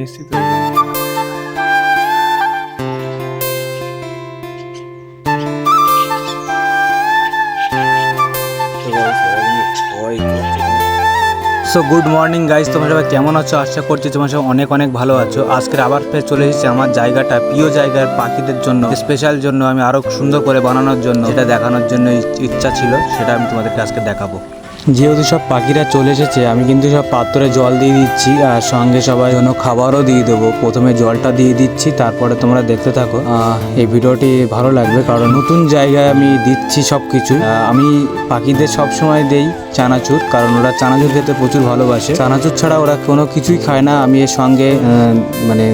এসেছি তো। So good morning guys, তোমরা সবাই কেমন আছো? আশা করছি তোমরা সবাই অনেক অনেক ভালো আছো। আজকে আবার ফের চলে এসেছি আমার জায়গাটা, প্রিয় জায়গার পাখিদের জন্য, স্পেশাল জন্য, আমি আরও সুন্দর করে বানানোর জন্য, সেটা দেখানোর জন্য ইচ্ছা ছিল, সেটা আমি তোমাদেরকে আজকে দেখাবো। যেহেতু সব পাখিরা চলে এসেছে, আমি কিন্তু সব পাত্রে জল দিয়ে দিচ্ছি আর সঙ্গে সবাই জন্য খাবারও দিয়ে দেবো। প্রথমে জলটা দিয়ে দিচ্ছি, তারপরে তোমরা দেখতে থাকো। এই ভিডিওটি ভালো লাগবে কারণ নতুন জায়গায় আমি দিচ্ছি সব কিছু। আমি পাখিদের সব সময় দেই চানাচুর, কারণ ওরা চানাচুর খেতে প্রচুর ভালোবাসে। চানাচুর ছাড়া ওরা কোনো কিছুই খায় না। আমি এর সঙ্গে মানে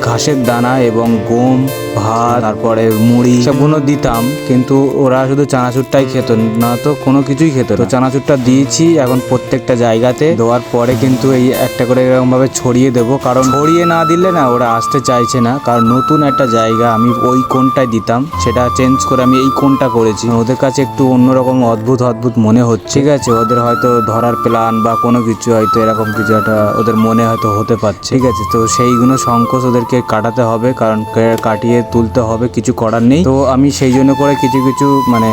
ঘাসের দানা এবং গম, ভাত, তারপরে মুড়ি সবগুলো দিতাম, কিন্তু ওরা শুধু চানাচুরটাই খেত না, তো কোনো কিছুই খেত না। তো চানাচুরটা দিয়েছি এখন প্রত্যেকটা জায়গাতে। দেওয়ার পরে কিন্তু এই একটা করে এরকম ভাবে ছড়িয়ে দেবো, কারণ ছড়িয়ে না দিলে না ওরা আসতে চাইছে না। কারণ নতুন একটা জায়গা, আমি ওই কোণটায় দিতাম, সেটা চেঞ্জ করে আমি এই কোণটা করেছি। ওদের কাছে একটু অন্যরকম অদ্ভুত অদ্ভুত মনে হচ্ছে, ঠিক আছে? ওদের হয়তো ধরার প্ল্যান বা কোনো কিছু হয়তো এরকম কিছু একটা ওদের মনে হয়তো হতে পারছে, ঠিক আছে? তো সেইগুলো সংকোচ ওদেরকে কাটাতে হবে, কারণ কাটিয়ে তুলতে হবে, কিছু করার নেই। তো আমি সেই জন্য করে কিছু কিছু মানে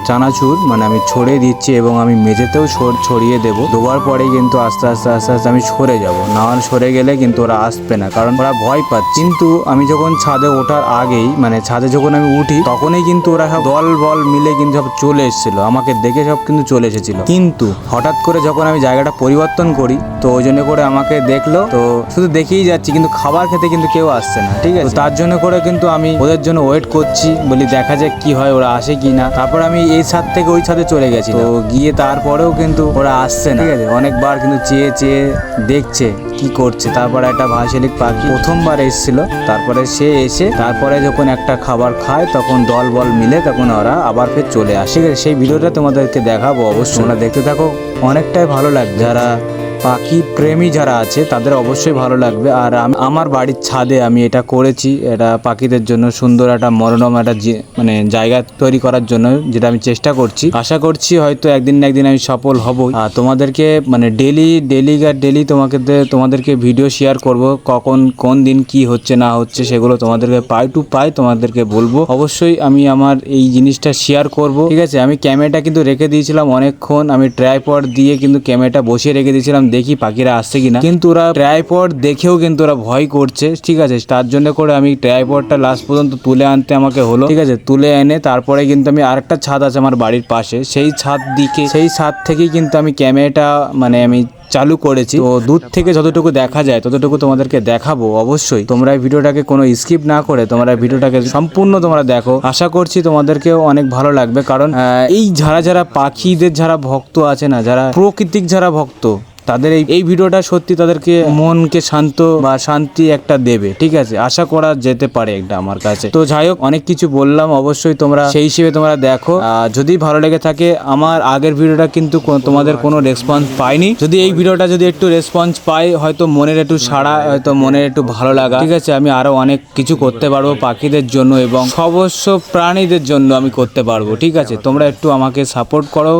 চানাচুর মানে আমি ছড়িয়ে দিচ্ছি এবং আমি মেঝেতেও ছড়িয়ে দেবো। দেওয়ার পরে কিন্তু আস্তে আস্তে আস্তে আস্তে আমি সরে যাব, না সরে গেলে কিন্তু ওরা আসবে না, কারণ ওরা ভয় পাচ্ছে। কিন্তু আমি যখন ছাদে ওঠার আগেই মানে ছাদে যখন আমি উঠি, তখনই কিন্তু ওরা সব দল বল মিলে কিন্তু সব চলে এসেছিল, আমাকে দেখে সব কিন্তু চলে এসেছিল। কিন্তু হঠাৎ করে যখন আমি জায়গাটা পরিবর্তন করি, তো ওই জন্য করে আমাকে দেখলো, তো শুধু দেখেই যাচ্ছি, কিন্তু খাবার খেতে কিন্তু কেউ আসছে না, ঠিক আছে? তার জন্য করে কিন্তু আমি ওদের জন্য ওয়েট করছি, বলি দেখা যাক কি হয়, ওরা আসে কি না। তারপর আমি এই ছাদ থেকে ওই ছাদে চলে গেছি, তো গিয়ে তারপরেও কিন্তু ওরা আসছে না, ঠিক আছে? অনেকবার কিন্তু চেয়ে চেয়ে দেখছে কি করছে। তারপরে একটা ভাষালিক পাখি প্রথমবার এসেছিল, তারপরে সে এসে তারপরে যখন একটা খাবার খায়, তখন দল বল মিলে তখন ওরা আবার ফের চলে আসে, ঠিক আছে? সেই ভিডিওটা তোমাদেরকে দেখাবো, অবশ্যই তোমরা দেখতে থাকো, অনেকটাই ভালো লাগবে। যারা পাখি প্রেমী যারা আছে তাদের অবশ্যই ভালো লাগবে। আর আমার বাড়ির ছাদে আমি এটা করেছি, এটা পাখিদের জন্য সুন্দর একটা মনোরম একটা মানে জায়গা তৈরি করার জন্য, যেটা আমি চেষ্টা করছি। আশা করছি হয়তো একদিন না একদিন আমি সফল হব। আর তোমাদেরকে মানে ডেলি তোমাদেরকে ভিডিও শেয়ার করব, কখন কোন দিন কি হচ্ছে না হচ্ছে সেগুলো তোমাদেরকে পাই টু পাই তোমাদেরকে বলবো। অবশ্যই আমি আমার এই জিনিসটা শেয়ার করব, ঠিক আছে? আমি ক্যামেরাটা কিন্তু রেখে দিয়েছিলাম অনেকক্ষণ, আমি ট্রাইপড দিয়ে কিন্তু ক্যামেরাটা বসিয়ে রেখে দিয়েছিলাম, দেখি পাখিরা আসছে কিনা। কিন্তু ওরা ট্রাইপড দেখেও কিন্তু ওরা ভয় করছে, ঠিক আছে? তার জন্য করে আমি ট্রাইপডটা লাস্ট পর্যন্ত তুলে আনতে আমাকে হলো, ঠিক আছে? তুলে এনে তারপরে কিন্তু আমি আরেকটা ছাদ আছে আমার বাড়ির পাশে, সেই ছাদ থেকেই কিন্তু আমি ক্যামেরাটা মানে আমি চালু করেছি। তো দূর থেকে যতটুকু দেখা যায় ততটুকু তোমাদেরকে দেখাবো। অবশ্যই তোমরা এই ভিডিওটাকে কোনো স্কিপ না করে তোমরা ভিডিওটাকে সম্পূর্ণ তোমরা দেখো। আশা করছি তোমাদেরকেও অনেক ভালো লাগবে, কারণ এই যারা পাখিদের যারা ভক্ত আছে না, যারা প্রকৃতিক যারা ভক্ত, তাদের এই ভিডিওটা সত্যি তাদেরকে মনকে শান্ত বা শান্তি একটা দেবে, ঠিক আছে? আশা করা যেতে পারে একটা আমার কাছে। তো যাই হোক, অনেক কিছু বললাম, অবশ্যই তোমরা সেই হিসেবে তোমরা দেখো। যদি ভালো লেগে থাকে, আমার আগের ভিডিওটা কিন্তু তোমাদের কোনো রেসপন্স পাইনি, যদি এই ভিডিওটা যদি একটু রেসপন্স পাই, হয়তো মনের একটু সাড়া, হয়তো মনের একটু ভালো লাগা, ঠিক আছে? আমি আরো অনেক কিছু করতে পারবো পাখিদের জন্য এবং সর্বস্ব প্রাণীদের জন্য আমি করতে পারবো, ঠিক আছে? তোমরা একটু আমাকে সাপোর্ট করো,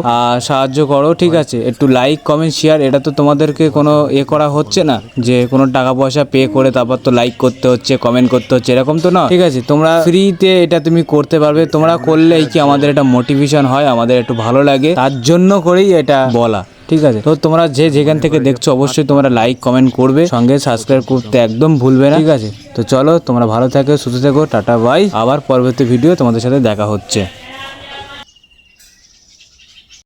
সাহায্য করো, ঠিক আছে? একটু লাইক কমেন্ট শেয়ার, এটা তো তোমাদেরকে কোনো করা হচ্ছে না যে কোনো টাকা পয়সা পে করে তারপর তো লাইক করতে হচ্ছে, কমেন্ট করতে হচ্ছে, এরকম তো না, ঠিক আছে? তোমরা ফ্রিতে এটা তুমি করতে পারবে। তোমরা করলেই কি আমাদের এটা মোটিভেশন হয়, আমাদের একটু ভালো লাগে, তার জন্য করেই এটা বলা, ঠিক আছে? তো তোমরা যেখান থেকে দেখছো অবশ্যই তোমরা লাইক কমেন্ট করবে, সঙ্গে সাবস্ক্রাইব করতে একদম ভুলবে না, ঠিক আছে? তো চলো, তোমরা ভালো থাকো, সুস্থ থেকো, টাটা বাই। আবার পরবর্তী ভিডিও তোমাদের সাথে দেখা হচ্ছে।